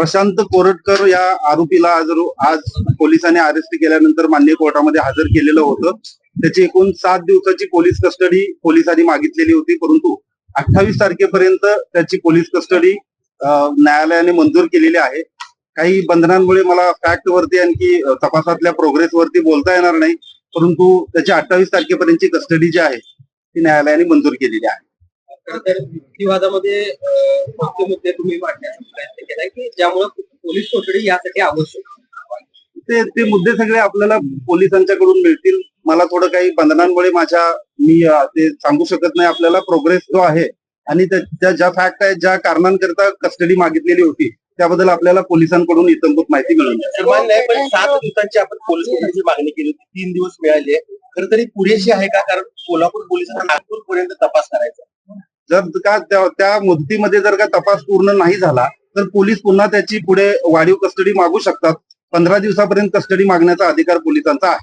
प्रशांत कोरटकर या आरोपीला आज पोलिसांनी अरेस्ट केल्यानंतर माननीय कोर्टामध्ये हजर केलेलं होतं. त्याची एकूण 7 दिवसाची पोलीस कस्टडी पोलिसांनी मागितलेली होती, परंतु 28 तारखेपर्यंत त्याची पोलीस कस्टडी न्यायालयाने मंजूर केलेली आहे. काही बंधनांमुळे मला फॅक्ट वरती आणखी तपासातल्या प्रोग्रेस वरती बोलता येणार नाही, परंतु त्याची 28 तारखेपर्यंतची कस्टडी जी आहे ती न्यायालयाने मंजूर केलेली आहे. तर युक्तिवादामध्ये मुद्दे तुम्ही मांडण्याचा प्रयत्न केलाय की ज्यामुळे पोलीस कोठडी यासाठी आवश्यक ते मुद्दे सगळे आपल्याला पोलिसांच्याकडून मिळतील. मला थोडं काही बंधनांमुळे मी ते सांगू शकत नाही. आपल्याला प्रोग्रेस जो आहे आणि त्या ज्या फॅक्ट आहेत, ज्या कारणांकरता कस्टडी मागितलेली होती, त्याबद्दल आपल्याला पोलिसांकडून इतंभूत माहिती मिळून जाईल. पण 7 दिवसांची आपण पोलीस कोठडीची मागणी केली होती, 3 दिवस मिळाले. खरं तरी पुरेशी आहे का? कारण कोल्हापूर पोलिसांना नागपूर पर्यंत तपास करायचा. जर का त्या मुदतीमध्ये जर का तपास पूर्ण नाही झाला तर पोलीस पुन्हा त्याची पुढे वाढीव कस्टडी मागू शकतात. 15 दिवसापर्यंत कस्टडी मागण्याचा अधिकार पोलिसांचा आहे.